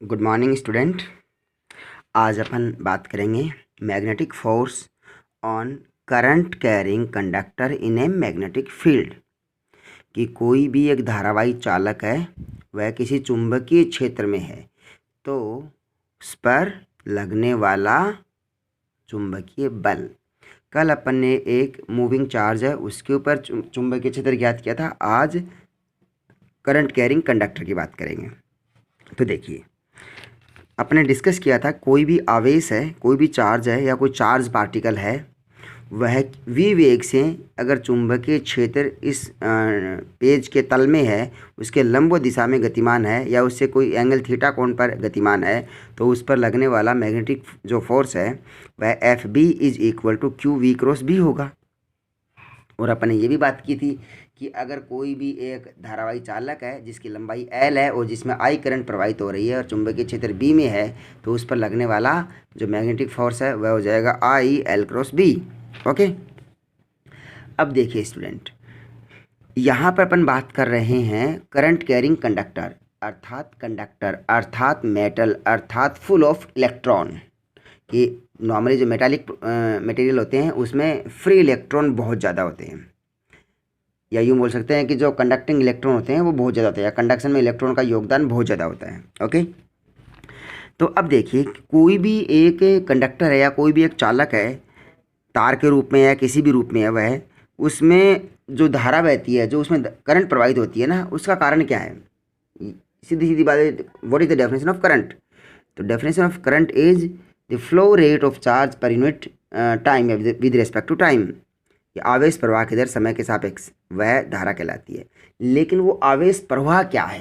Good morning student. आज अपन बात करेंगे magnetic force on current carrying conductor in a magnetic field. कि कोई भी एक धारावाही चालक है, वह किसी चुंबकीय क्षेत्र में है, तो उस पर लगने वाला चुंबकीय बल। कल अपन ने एक मूविंग चार्ज है उसके ऊपर चुंबकीय क्षेत्र ज्ञात किया था। आज करंट कैरिंग कंडक्टर की बात करेंगे। तो देखिए, अपने डिस्कस किया था कोई भी आवेश है, कोई भी चार्ज है या कोई चार्ज पार्टिकल है, वह v वेग से अगर चुंबकीय क्षेत्र इस पेज के तल में है, उसके लंब दिशा में गतिमान है या उससे कोई एंगल थीटा कोण पर गतिमान है, तो उस पर लगने वाला मैग्नेटिक जो फोर्स है वह F B is equal to Q V cross B होगा। और अपन ने ये भी बात की थी कि अगर कोई भी एक धारावाही चालक है जिसकी लंबाई एल है और जिसमें आई करंट प्रवाहित हो रही है और चुंबकीय क्षेत्र बी में है, तो उस पर लगने वाला जो मैग्नेटिक फोर्स है वह हो जाएगा I L cross B. Okay, अब देखिए स्टूडेंट, यहाँ पर अपन बात कर रहे हैं करंट कैरिंग कंडक्टर अर्थात मेटल अर्थात फुल ऑफ इलेक्ट्रॉन। कि नॉर्मली जो मेटालिक मटेरियल होते हैं उसमें फ्री इलेक्ट्रॉन बहुत ज़्यादा होते हैं, या यूँ बोल सकते हैं कि जो कंडक्टिंग इलेक्ट्रॉन होते हैं वो बहुत ज़्यादा होते हैं, या कंडक्शन में इलेक्ट्रॉन का योगदान बहुत ज़्यादा होता है। ओके, तो अब देखिए, कोई भी एक कंडक्टर है या कोई भी एक चालक है, तार के रूप में या किसी भी रूप में है, वह उसमें जो धारा बहती है, जो उसमें करंट प्रवाहित होती है ना, उसका कारण क्या है? सीधी सीधी बात है, what is the definition of current? तो definition of current is the flow rate of charge per unit time with respect to time. आवेश प्रवाह की दर समय के सापेक्ष वह धारा कहलाती है। लेकिन वो आवेश प्रवाह क्या है?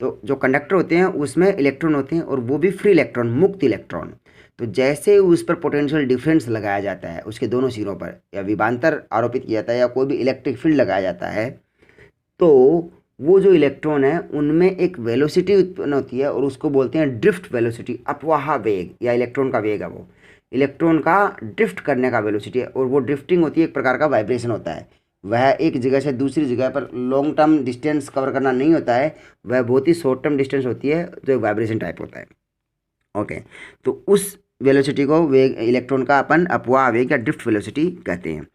तो जो कंडक्टर होते हैं उसमें इलेक्ट्रॉन होते हैं और वो भी फ्री इलेक्ट्रॉन, मुक्त इलेक्ट्रॉन। तो जैसे उस पर पोटेंशियल डिफरेंस लगाया जाता है, उसके दोनों सिरों पर, या विभवांतर आरोपित किया जाता है, या कोई भी इलेक्ट्रिक फील्ड लगाया जाता है, तो वो जो इलेक्ट्रॉन है उनमें एक वेलोसिटी उत्पन्न होती है और उसको बोलते हैं ड्रिफ्ट वेलोसिटी, अपवाह वेग, या इलेक्ट्रॉन का वेग है वो, इलेक्ट्रॉन का ड्रिफ्ट करने का वेलोसिटी है। और वो ड्रिफ्टिंग होती है, एक प्रकार का वाइब्रेशन होता है। वह एक जगह से दूसरी जगह पर लॉन्ग टर्म डिस्टेंस कवर करना नहीं होता है, वह बहुत ही शॉर्ट टर्म डिस्टेंस होती है, जो वाइब्रेशन टाइप होता है। ओके, तो उस वेलोसिटी को वेग, इलेक्ट्रॉन का अपन अपवाह वेग या ड्रिफ्ट वेलोसिटी कहते हैं।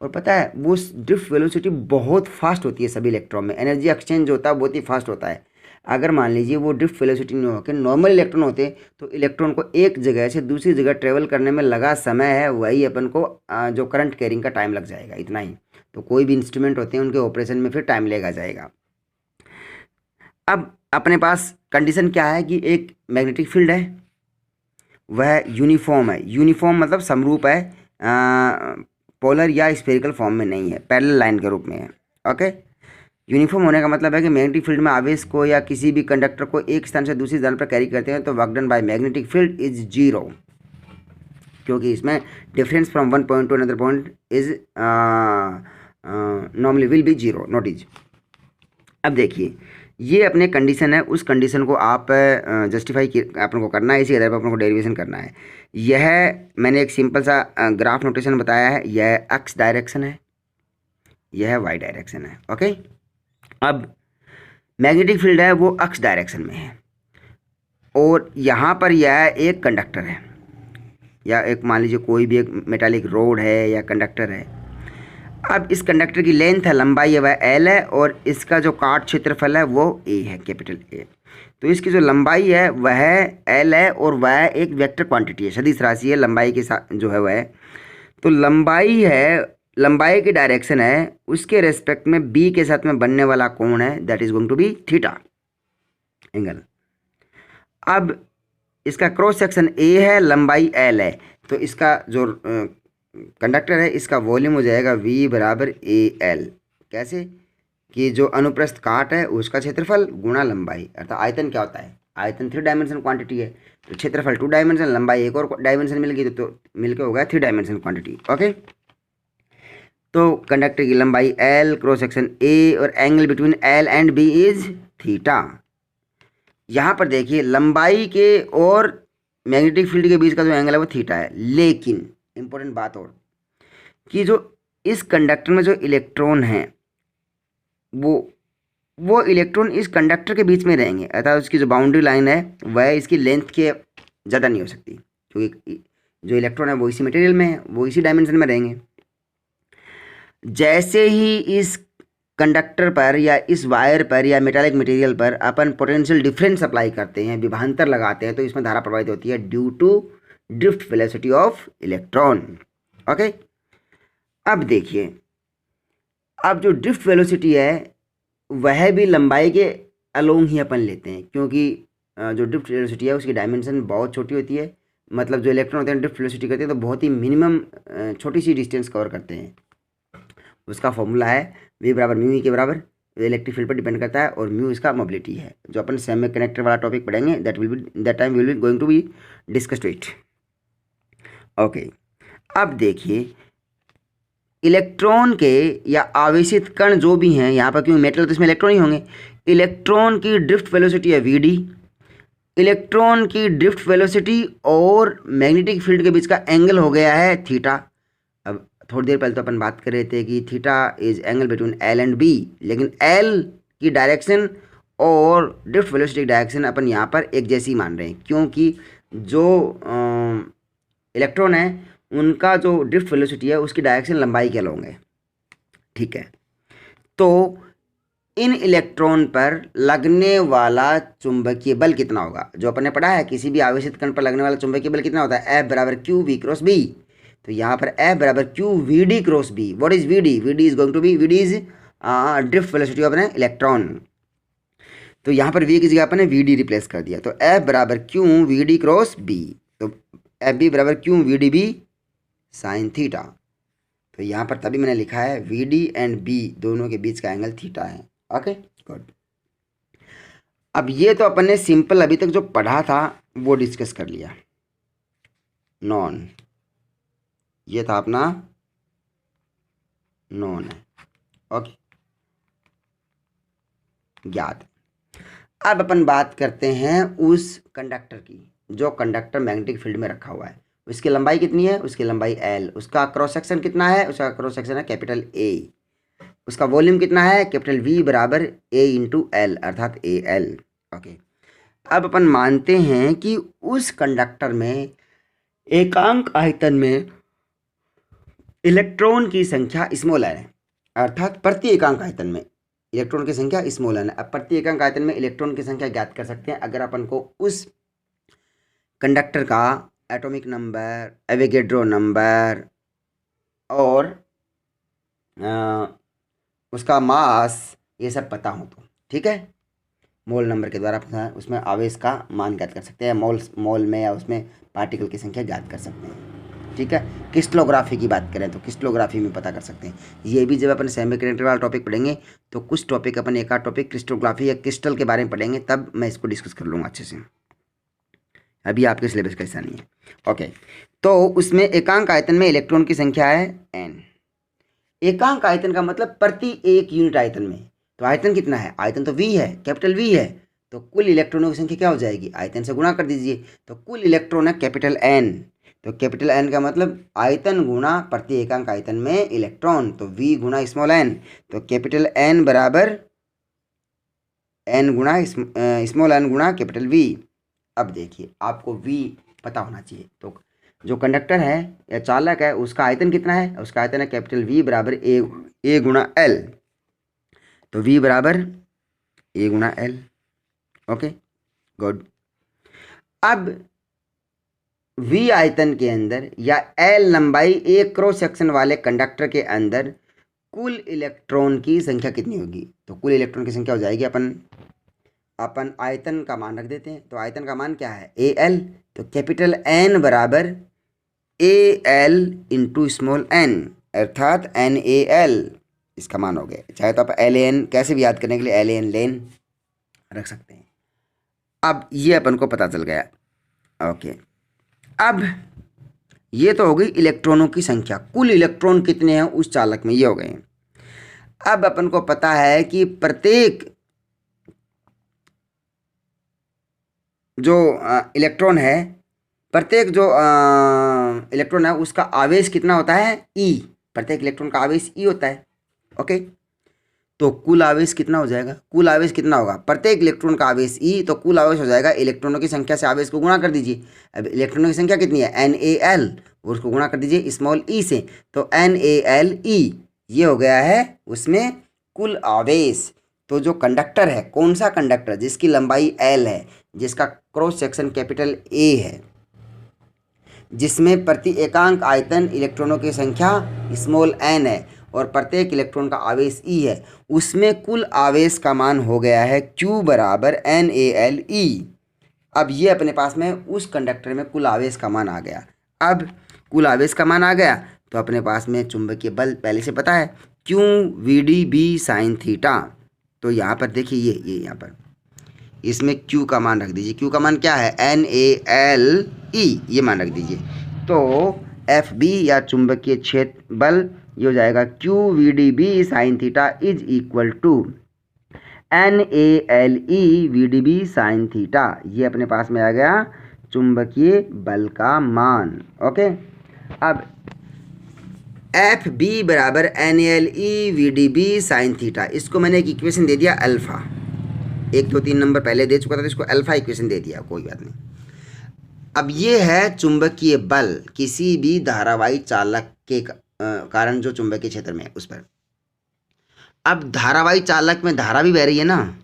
और पता है वो ड्रिफ्ट वेलोसिटी बहुत फास्ट होती है, सभी इलेक्ट्रॉन में एनर्जी एक्सचेंज होता है बहुत ही फास्ट होता है। अगर मान लीजिए वो ड्रिफ्ट वेलोसिटी नहीं होकर नॉर्मल इलेक्ट्रॉन होते, तो इलेक्ट्रॉन को एक जगह से दूसरी जगह ट्रेवल करने में लगा समय है, वही अपन को जो करंट कैरिंग का टाइम लग जाएगा, इतना ही। तो कोई भी इंस्ट्रूमेंट होते हैं उनके ऑपरेशन में फिर टाइम लेगा जाएगा। अब अपने पास कंडीशन क्या है कि एक मैग्नेटिक फील्ड है, वह यूनिफॉर्म है। यूनिफॉर्म मतलब समरूप है, पोलर या स्फेरिकल फॉर्म में नहीं है, पैरेलल लाइन के रूप में है। ओके, यूनिफॉर्म होने का मतलब है कि मैग्नेटिक फील्ड में आवेश को या किसी भी कंडक्टर को एक स्थान से दूसरी स्थान पर कैरी करते हैं, तो work done by magnetic field is zero, क्योंकि इसमें difference from one point two another point is normally will be zero, not is. अब देखिए, ये अपने कंडीशन है, उस कंडीशन को आप जस्टिफाई अपन को करना है, इसी आधार पर अपन को डेरिवेशन करना है। यह मैंने एक सिंपल सा ग्राफ नोटेशन बताया है, यह एक्स डायरेक्शन है, यह वाई डायरेक्शन है। ओके, अब मैग्नेटिक फील्ड है वो एक्स डायरेक्शन में है, और यहाँ पर यह एक कंडक्टर है, या एक मान लीजिए कोई भी एक मेटालिक रोड है या कंडक्टर है। अब इस कंडक्टर की लेंथ है, लंबाई है, वह एल है, और इसका जो काट क्षेत्रफल है वो ए है, कैपिटल ए। तो इसकी जो लंबाई है वह एल है, और वह एक वेक्टर क्वांटिटी है, सदिश राशि है लंबाई के साथ जो है वह। तो लंबाई है, लंबाई की डायरेक्शन है, उसके रेस्पेक्ट में बी के साथ में बनने वाला कोण है, that is going to be theta angle. अब इसका क्रॉस सेक्शन ए है, लंबाई एल है, तो इसका जो कंडक्टर है इसका वॉल्यूम हो जाएगा V बराबर ए एल। कैसे? कि जो अनुप्रस्थ काट है उसका क्षेत्रफल गुणा लंबाई, अर्थात आयतन क्या होता है? आयतन 3 डायमेंशन क्वांटिटी है, तो क्षेत्रफल 2 डायमेंशन, लंबाई एक और डायमेंशन मिल गई, तो मिलकर होगा 3 डायमेंशन क्वांटिटी। ओके, तो कंडक्टर की लंबाई एल, क्रॉस सेक्शन ए, और angle between L and B is theta. यहाँ पर देखिए, लंबाई के और मैग्नेटिक फील्ड के बीच का जो एंगल है वो थीटा है। लेकिन इंपॉर्टेंट बात और, कि जो इस कंडक्टर में जो इलेक्ट्रॉन हैं वो वो इलेक्ट्रॉन इस कंडक्टर के बीच में रहेंगे, अर्थात उसकी जो बाउंड्री लाइन है वह इसकी लेंथ के ज़्यादा नहीं हो सकती, क्योंकि जो इलेक्ट्रॉन है वो इसी मटेरियल में है, वो इसी डायमेंशन में रहेंगे। जैसे ही इस कंडक्टर पर या इस वायर पर या मेटालिक मटेरियल पर अपन पोटेंशियल डिफरेंस अप्लाई करते हैं, विभवांतर लगाते हैं, तो इसमें धारा प्रवाहित होती है due to drift velocity of electron. Okay, अब देखिए, अब जो ड्रिफ्ट वेलोसिटी है वह भी लंबाई के अलोंग ही अपन लेते हैं, क्योंकि जो ड्रिफ्ट वेलोसिटी है उसकी डायमेंशन बहुत छोटी होती है, मतलब जो इलेक्ट्रॉन होते हैं ड्रिफ्ट वेलोसिटी करते हैं तो बहुत ही मिनिमम छोटी सी डिस्टेंस कवर करते हैं। उसका फॉर्मूला है v बराबर म्यू ई के बराबर, इलेक्ट्रिक फील्ड पर डिपेंड करता है, और म्यू इसका मोबिलिटी है, जो अपन सेमी कनेक्टर वाला टॉपिक पढ़ेंगे that time will be going to be discussed it. Okay, अब देखिए, इलेक्ट्रॉन के या आवेशित कण जो भी हैं यहाँ पर, क्योंकि मेटल तो इसमें इलेक्ट्रॉन ही होंगे, इलेक्ट्रॉन की ड्रिफ्ट वेलोसिटी है वी डी। इलेक्ट्रॉन की ड्रिफ्ट वेलोसिटी और मैग्नेटिक फील्ड के बीच का एंगल हो गया है थीटा। अब थोड़ी देर पहले तो अपन बात कर रहे थे कि theta is angle between L and B, लेकिन एल की डायरेक्शन और ड्रिफ्ट वेलोसिटी की डायरेक्शन अपन यहाँ पर एक जैसी मान रहे हैं, क्योंकि जो इलेक्ट्रॉन है उनका जो ड्रिफ्ट वेलोसिटी है उसकी डायरेक्शन लंबाई के अलोंग है। ठीक है, तो इन इलेक्ट्रॉन पर लगने वाला चुंबकीय बल कितना होगा, जो अपन ने पढ़ा है किसी भी आवेशित कण पर लगने वाला चुंबकीय बल कितना होता है, F बराबर क्यू वी क्रॉस बी। तो यहाँ पर F बराबर Q V D cross B. What is V D? V D is going to be, V D is drift velocity of an electron. तो यहाँ पर v की जगह अपन ने वी डी रिप्लेस कर दिया, तो F बराबर Q V D cross B, तो एफ बी बराबर Q V D B sine theta. तो यहाँ पर तभी मैंने लिखा है वी डी एंड बी दोनों के बीच का एंगल थीटा है। Okay good. अब ये तो अपन ने सिंपल अभी तक जो पढ़ा था वो डिस्कस कर लिया, नॉन, ये था अपना नॉन है। ओके, ज्ञात। अब अपन बात करते हैं उस कंडक्टर की जो कंडक्टर मैग्नेटिक फील्ड में रखा हुआ है। उसकी लंबाई कितनी है? उसकी लंबाई L। उसका क्रॉस सेक्शन कितना है? उसका क्रॉस सेक्शन है कैपिटल A। उसका वॉल्यूम कितना है? कैपिटल V बराबर A इंटू एल, अर्थात AL। ओके, अब अपन मानते हैं कि उस कंडक्टर में एकांक आयतन में इलेक्ट्रॉन की संख्या स्मॉल है, अर्थात प्रति एकांक आयतन में इलेक्ट्रॉन की संख्या स्मॉल है। अब प्रति एकांक आयतन में इलेक्ट्रॉन की संख्या ज्ञात कर सकते हैं अगर अपन को उस कंडक्टर का एटॉमिक नंबर, एवोगैड्रो नंबर और उसका मास ये सब पता हो तो। ठीक है, मोल नंबर के द्वारा अपना उसमें आवेश का मान ज्ञात कर सकते हैं, मोल में या उसमें पार्टिकल की संख्या ज्ञात कर सकते हैं। ठीक है, क्रिस्टलोग्राफी की बात करें तो क्रिस्टलोग्राफी में पता कर सकते हैं। ये भी जब अपन सेमीकंडक्टर वाला टॉपिक पढ़ेंगे तो कुछ टॉपिक अपन एक आध टॉपिक क्रिस्टलोग्राफी या क्रिस्टल के बारे में पढ़ेंगे, तब मैं इसको डिस्कस कर लूँगा अच्छे से। अभी आपके सिलेबस का हिस्सा नहीं है। ओके, तो उसमें एकांक आयतन में इलेक्ट्रॉन की संख्या है n। एकांक आयतन का मतलब प्रति एक यूनिट आयतन में। तो आयतन कितना है? आयतन तो v है, कैपिटल V है, तो कुल इलेक्ट्रॉनों की संख्या क्या हो जाएगी? आयतन से गुणा कर दीजिए, तो कुल इलेक्ट्रॉन है कैपिटल N। तो कैपिटल N का मतलब आयतन गुणा प्रति एकांक आयतन में इलेक्ट्रॉन, तो V गुणा स्मॉल n। तो कैपिटल N बराबर n गुणा स्मॉल n गुणा कैपिटल V। अब देखिए, आपको V पता होना चाहिए, तो जो कंडक्टर है या चालक है उसका आयतन कितना है? उसका आयतन है कैपिटल V बराबर A गुणा L। तो V बराबर A गुणा L। Okay good. अब V आयतन के अंदर या L लंबाई एक क्रॉस सेक्शन वाले कंडक्टर के अंदर कुल इलेक्ट्रॉन की संख्या कितनी होगी? तो कुल इलेक्ट्रॉन की संख्या हो जाएगी, अपन आयतन का मान रख देते हैं। तो आयतन का मान क्या है? AL। तो कैपिटल N बराबर AL इंटू स्मॉल n, अर्थात NaL इसका मान हो गया। चाहे तो आप LAN कैसे भी याद करने के लिए LAN लेन रख सकते हैं। अब ये अपन को पता चल गया। ओके, अब ये तो हो गई इलेक्ट्रॉनों की संख्या, कुल इलेक्ट्रॉन कितने हैं उस चालक में, ये हो गए। अब अपन को पता है कि प्रत्येक जो इलेक्ट्रॉन है, प्रत्येक जो इलेक्ट्रॉन है उसका आवेश कितना होता है? E। प्रत्येक इलेक्ट्रॉन का आवेश E होता है। ओके, तो कुल आवेश कितना हो जाएगा, कुल आवेश कितना होगा, प्रत्येक इलेक्ट्रॉन का आवेश ई, तो कुल आवेश हो जाएगा इलेक्ट्रॉनों की संख्या से आवेश को गुणा कर दीजिए। अब इलेक्ट्रॉनों की संख्या कितनी है, NaL, और उसको गुणा कर दीजिए स्मॉल ई से, तो NaLe ये हो गया है उसमें कुल आवेश। तो जो कंडक्टर है, कौन सा कंडक्टर, जिसकी लंबाई L है, जिसका क्रॉस सेक्शन कैपिटल A है, जिसमें प्रति एकांक आयतन इलेक्ट्रॉनों की संख्या स्मॉल n है और प्रत्येक इलेक्ट्रॉन का आवेश E है, उसमें कुल आवेश का मान हो गया है Q बराबर NaLe। अब ये अपने पास में उस कंडक्टर में कुल आवेश का मान आ गया। अब कुल आवेश का मान आ गया तो अपने पास में चुंबकीय बल पहले से पता है, Q VdB sin थीटा। तो यहाँ पर देखिए ये यहाँ पर इसमें Q का मान रख दीजिए। Q का मान क्या है, NaLe, ये मान रख दीजिए। तो FB या चुंबकीय क्षेत्र बल ये हो जाएगा Q VdB sin theta is equal to NaLe VdB sin theta. ये अपने पास में आ गया चुंबकीय बल का मान। ओके, अब FB बराबर NaLe VdB sin थीटा, इसको मैंने एक इक्वेशन दे दिया अल्फा, 1 2 3 नंबर पहले दे चुका था, तो इसको अल्फा इक्वेशन दे दिया, कोई बात नहीं। अब ये है चुंबकीय बल किसी भी धारावाही चालक के कारण जो चुंबकीय क्षेत्र में है उस पर। अब धारावाही चालक में धारा भी बह रही है ना,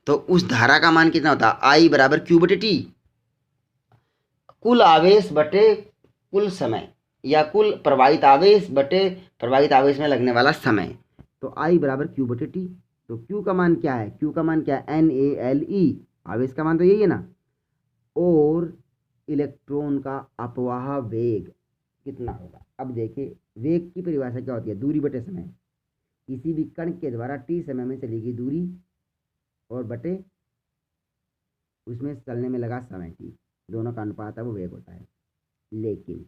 तो उस धारा का मान कितना होता है, I बराबर Q बटे T, कुल आवेश बटे कुल समय, या कुल प्रवाहित आवेश बटे प्रवाहित आवेश में लगने वाला समय। तो I बराबर Q बटे T। तो Q का मान क्या है, Q का मान क्या है, NaLe, आवेश का मान तो यही है ना, और इलेक्ट्रॉन का अपवाह वेग कितना होगा। अब देखिए वेग की परिभाषा क्या होती है, दूरी बटे समय, किसी भी कण के द्वारा t समय में चली गई दूरी और बटे उसमें चलने में लगा समय t, दोनों का अनुपात है वो वेग होता है। लेकिन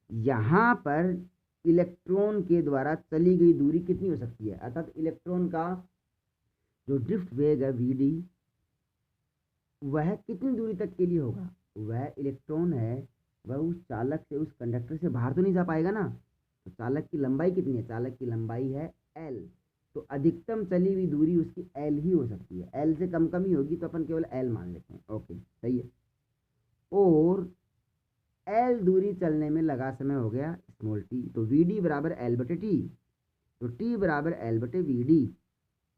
यहाँ पर इलेक्ट्रॉन के द्वारा चली गई दूरी कितनी हो सकती है, अर्थात इलेक्ट्रॉन का जो ड्रिफ्ट वेग है Vd, वह कितनी दूरी तक के लिए होगा, वह इलेक्ट्रॉन है वह उस चालक से, उस कंडक्टर से बाहर तो नहीं जा पाएगा ना। तो चालक की लंबाई कितनी है, चालक की लंबाई है L, तो अधिकतम चली हुई दूरी उसकी L ही हो सकती है, L से कम कम ही होगी, तो अपन केवल L मान लेते हैं। ओके सही है, और L दूरी चलने में लगा समय हो गया स्मॉल t, तो Vd बराबर L बटे T, तो T बराबर L बटे Vd।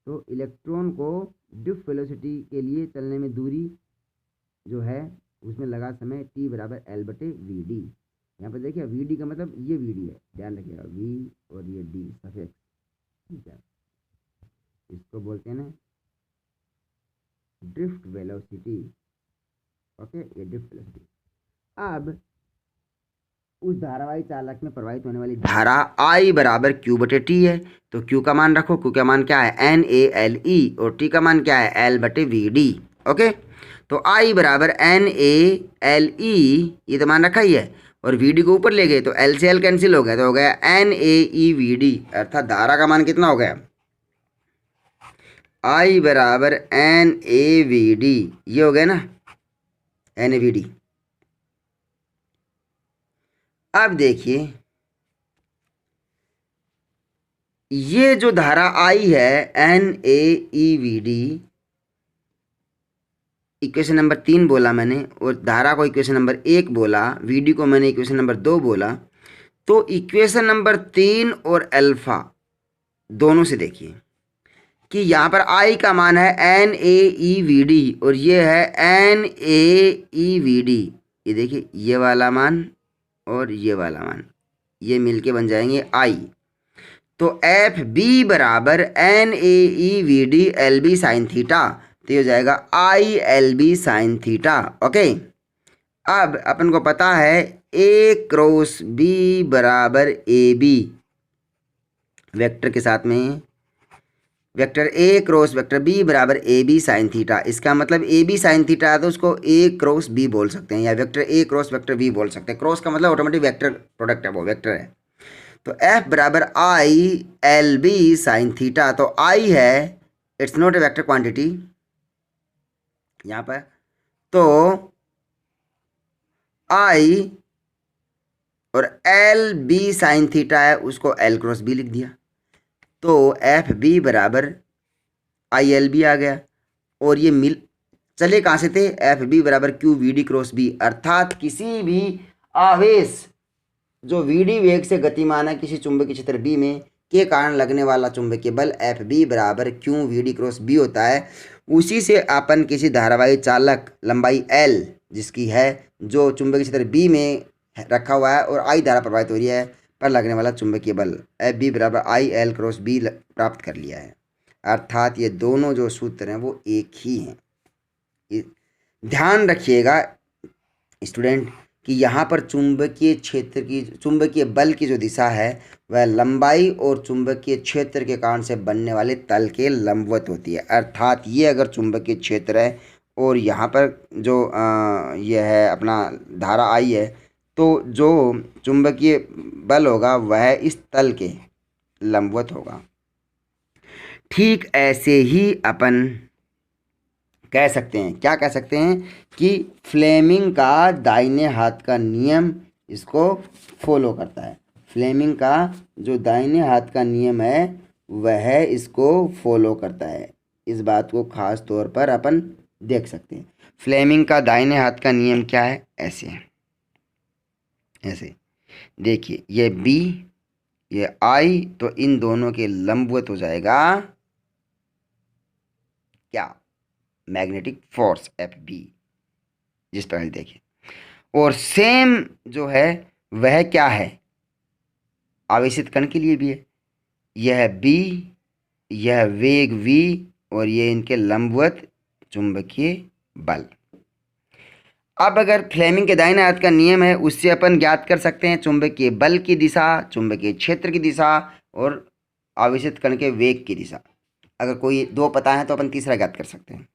तो इलेक्ट्रॉन को ड्रिफ्ट वेलोसिटी के लिए चलने में दूरी जो है उसमें लगा समय t बराबर L बटे Vd। यहाँ पर देखिए Vd का मतलब ये Vd है, ध्यान रखिएगा, V और ये D सफेद, ठीक है, इसको बोलते हैं ना ड्रिफ्ट वेलोसिटी। ओके, ये ड्रिफ्ट वेलोसिटी। अब उस धारावाही चालक में प्रवाहित होने वाली धारा I बराबर Q बटे T है, तो Q का मान रखो, Q का मान क्या है NaLe, और T का मान क्या है L बटे Vd। ओके, तो I बराबर NaLe, ये तो मान रखा ही है, और Vd को ऊपर ले गए तो L से L कैंसिल हो गया, तो हो गया NaeVd, अर्थात धारा का मान कितना हो गया, I बराबर NaVd, ये हो गया ना NaVd। अब देखिए ये जो धारा I है NaeVd, इक्वेशन नंबर 3 बोला मैंने, और धारा को इक्वेशन नंबर 1 बोला, Vd को मैंने इक्वेशन नंबर 2 बोला। तो इक्वेशन नंबर 3 और अल्फा दोनों से देखिए कि यहाँ पर I का मान है NaeVd और ये है NaeVd, ये देखिए ये वाला मान और ये वाला मान, ये मिलके बन जाएंगे I। तो FB बराबर NaeVd LB साइन थीटा, तो ये हो जाएगा ILB साइन थीटा। ओके, अब अपन को पता है A क्रॉस B बराबर AB, वेक्टर के साथ में vector A cross vector B बराबर AB साइन थीटा। इसका मतलब AB साइन थीटा है तो उसको A क्रॉस B बोल सकते हैं, या vector A cross vector B बोल सकते हैं। क्रॉस का मतलब ऑटोमेटिक वेक्टर प्रोडक्ट है, वो वेक्टर है। तो F बराबर ILB साइन थीटा, तो I है, it's not a vector quantity यहाँ पर, तो I और LB साइन थीटा है, उसको L क्रॉस B लिख दिया। तो एफ बी बराबर आई एल बी आ गया, और ये मिल चले कहाँ से थे, एफ बी बराबर Q V D cross B, अर्थात किसी भी आवेश जो वी डी वेग से गतिमान है किसी चुंबकीय क्षेत्र बी में के कारण लगने वाला चुंबकीय बल एफ बी बराबर Q V D cross B होता है। उसी से अपन किसी धारावाही चालक लंबाई एल जिसकी है जो चुंबकीय क्षेत्र बी में रखा हुआ है और आई धारा प्रवाहित हो रही है पर लगने वाला चुंबकीय बल एफ बी बराबर आई एल क्रॉस बी प्राप्त कर लिया है। अर्थात ये दोनों जो सूत्र हैं वो एक ही हैं। ध्यान रखिएगा स्टूडेंट कि यहाँ पर चुंबकीय क्षेत्र की चुंबकीय बल की जो दिशा है वह लंबाई और चुंबकीय क्षेत्र के कारण से बनने वाले तल के लंबवत होती है। अर्थात ये अगर चुंबकीय क्षेत्र है और यहाँ पर जो ये है अपना धारा आई है, तो जो चुंबकीय बल होगा वह इस तल के लंबवत होगा। ठीक ऐसे ही अपन कह सकते हैं, क्या कह सकते हैं कि फ्लेमिंग का दाहिने हाथ का नियम इसको फॉलो करता है। फ्लेमिंग का जो दाहिने हाथ का नियम है वह इसको फॉलो करता है। इस बात को खास तौर पर अपन देख सकते हैं। फ्लेमिंग का दाहिने हाथ का नियम क्या है, ऐसे ऐसे देखिए, ये बी ये आई, तो इन दोनों के लंबवत हो जाएगा क्या, मैग्नेटिक फोर्स एफ बी, जिस तरह से देखिए। और सेम जो है वह क्या है, आवेशित कण के लिए भी है। यह बी, यह वेग वी, और ये इनके लंबवत चुंबकीय बल। अब अगर फ्लेमिंग के दाहिने हाथ का नियम है उससे अपन ज्ञात कर सकते हैं चुंबकीय बल की दिशा, चुंबकीय क्षेत्र की दिशा और आवेशित कण के वेग की दिशा। अगर कोई दो पता है तो अपन तीसरा ज्ञात कर सकते हैं।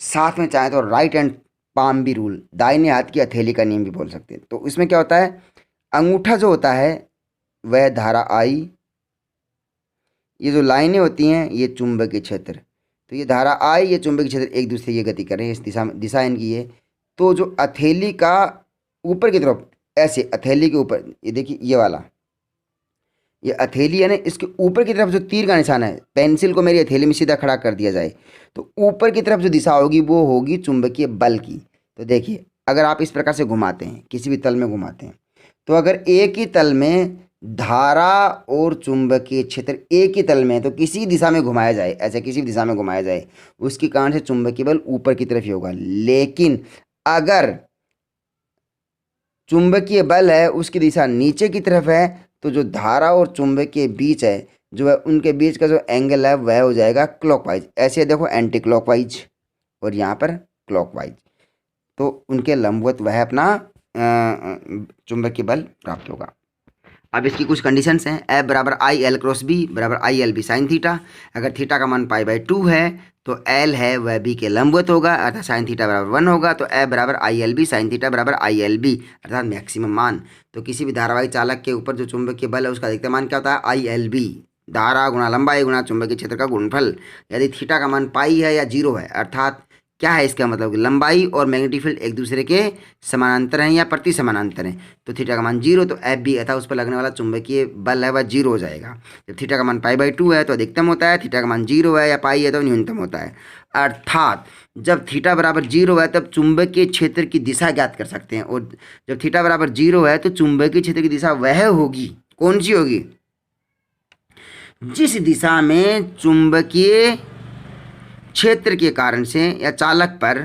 साथ में चाहे तो राइट हैंड पाम भी रूल, दाहिने हाथ की हथेली का नियम भी बोल सकते हैं। तो इसमें क्या होता है, अंगूठा जो होता है वह धारा आई, ये जो लाइनें होती हैं ये चुंबकीय क्षेत्र, तो ये धारा आई, ये चुंबकीय क्षेत्र एक दूसरे की गति कर रहे हैं, इस दिशा में, दिशा इनकी है। तो जो हथेली का ऊपर की तरफ, ऐसे हथेली के ऊपर, ये देखिए ये वाला, ये हथेली है ना, इसके ऊपर की तरफ जो तीर का निशान है, पेंसिल को मेरी हथेली में सीधा खड़ा कर दिया जाए तो ऊपर की तरफ जो दिशा होगी वो होगी चुंबकीय बल की। तो देखिए अगर आप इस प्रकार से घुमाते हैं, किसी भी तल में घुमाते हैं, तो अगर एक ही तल में धारा और चुंबकीय क्षेत्र एक ही तल में है तो किसी दिशा में घुमाया जाए, ऐसे किसी भी दिशा में घुमाया जाए, उसके कारण से चुंबकीय बल ऊपर की तरफ ही होगा। लेकिन अगर चुंबकीय बल है उसकी दिशा नीचे की तरफ है तो जो धारा और चुंबक के बीच है, जो है उनके बीच का जो एंगल है वह हो जाएगा क्लॉकवाइज। ऐसे देखो एंटी क्लॉकवाइज और यहाँ पर क्लॉकवाइज, तो उनके लंबवत वह अपना चुंबकीय बल प्राप्त होगा। अब इसकी कुछ कंडीशंस हैं। F बराबर आई एल क्रॉस बी बराबर I L B sine theta. अगर थीटा का मान π/2 है तो L है वह B के लंबवत होगा, अर्थात साइन थीटा बराबर 1 होगा। तो F बराबर I L B sine theta बराबर आई एल बी, अर्थात मैक्सिमम मान। तो किसी भी धारावाही चालक के ऊपर जो चुंबकीय बल है उसका अधिकतम मान क्या होता है, आई एल बी, धारा गुणा लंबाई गुणा चुंबकीय क्षेत्र का गुणनफल। यदि थीटा का मान पाई है या 0 है, अर्थात क्या है इसका मतलब, लंबाई और मैग्नेटिक फील्ड एक दूसरे के समानांतर हैं या प्रति समानांतर हैं, तो थीटा का मान 0, तो एफ बी अर्थात उस पर लगने वाला चुंबकीय बल है वह 0 हो जाएगा। जब थीटा का मान π/2 है तो अधिकतम होता है, थीटा का मान 0 है या पाई है तो न्यूनतम होता है। अर्थात जब थीटा बराबर 0 है तब चुंबकीय क्षेत्र की दिशा ज्ञात कर सकते हैं, और जब थीटा बराबर 0 है तो चुंबकीय क्षेत्र की दिशा वह होगी, कौन सी होगी, जिस दिशा में चुंबकीय क्षेत्र के कारण से या चालक पर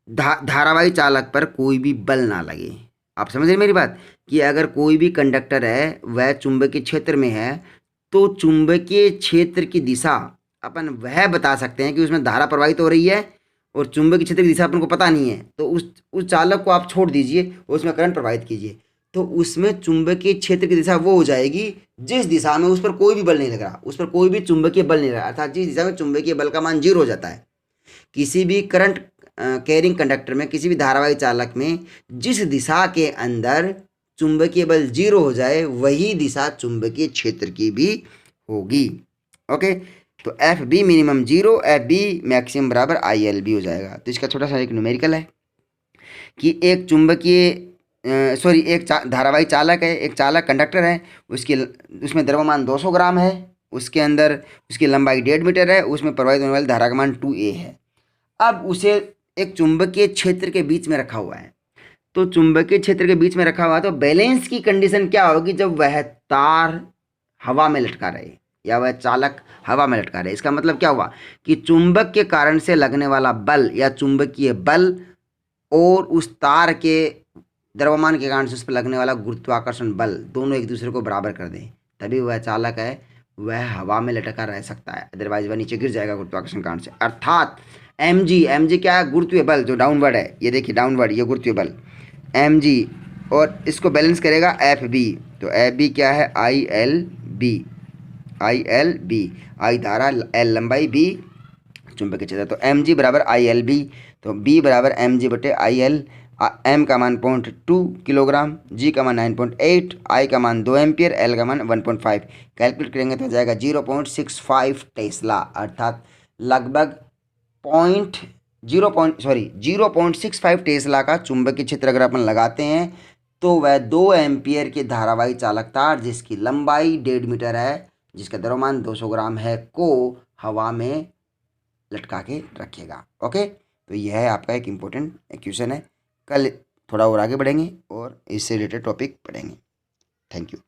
धारावाही चालक पर कोई भी बल ना लगे। आप समझ रहे मेरी बात, कि अगर कोई भी कंडक्टर है वह चुंबकीय क्षेत्र में है तो चुंबकीय क्षेत्र की दिशा अपन वह बता सकते हैं कि उसमें धारा प्रवाहित हो रही है और चुंबकीय क्षेत्र की दिशा अपन को पता नहीं है, तो उस चालक को आप छोड़ दीजिए, उसमें करंट प्रवाहित कीजिए, तो उसमें चुंबकीय क्षेत्र की दिशा वो हो जाएगी जिस दिशा में उस पर कोई भी बल नहीं लग रहा, उस पर कोई भी चुंबकीय बल नहीं लग रहा, अर्थात जिस दिशा में चुंबकीय बल का मान 0 हो जाता है। किसी भी करंट कैरिंग कंडक्टर में, किसी भी धारावाही चालक में जिस दिशा के अंदर चुंबकीय बल 0 हो जाए वही दिशा चुंबकीय क्षेत्र की भी होगी। ओके, तो F B minimum 0, F B maximum बराबर आई एल बी हो जाएगा। तो इसका छोटा सा एक न्यूमेरिकल है कि एक चुंबकीय सॉरी एक धारावाही चालक है, एक चालक कंडक्टर है, उसमें द्रव्यमान 200 ग्राम है, उसके अंदर उसकी लंबाई 1.5 मीटर है, उसमें प्रवाहित होने वाली धारा का मान 2A है। अब उसे एक चुंबकीय क्षेत्र के बीच में रखा हुआ है। तो चुंबकीय क्षेत्र के बीच में रखा हुआ है तो बैलेंस की कंडीशन क्या होगी, जब वह तार हवा में लटका रहे या वह चालक हवा में लटका रहे। इसका मतलब क्या हुआ कि चुंबक के कारण से लगने वाला बल या चुंबकीय बल और उस तार के द्रव्यमान के कारण से उस पर लगने वाला गुरुत्वाकर्षण बल दोनों एक दूसरे को बराबर कर दें, तभी वह चालक है वह हवा में लटका रह सकता है, अदरवाइज वह नीचे गिर जाएगा गुरुत्वाकर्षण कारण से। अर्थात mg क्या है, गुरुत्वीय बल जो डाउनवर्ड है, ये देखिए डाउनवर्ड, ये गुरुत्वीय बल mg, और इसको बैलेंस करेगा FB। तो FB क्या है, ILB, आई धारा, L लंबाई, B चुंबकीय क्षेत्र। तो mg बराबर ILB, तो B बराबर mg बटे IL। m का मान 0.2 किलोग्राम, g का मान 9.8, I का मान 2 एम्पियर, L का मान 1.5। कैलकुलेट करेंगे तो हो जाएगा 0.65 टेस्ला, अर्थात लगभग 0.65 टेस्ला का चुंबकीय क्षेत्र अगर अपन लगाते हैं तो वह 2 एम्पियर के धारावाही चालक तार जिसकी लंबाई 1.5 मीटर है, जिसका द्रव्यमान 200 ग्राम है, को हवा में लटका के रखेगा। ओके, तो यह है आपका एक इम्पोर्टेंट क्वेश्चन है। कल थोड़ा और आगे बढ़ेंगे और इससे रिलेटेड टॉपिक पढ़ेंगे। Thank you.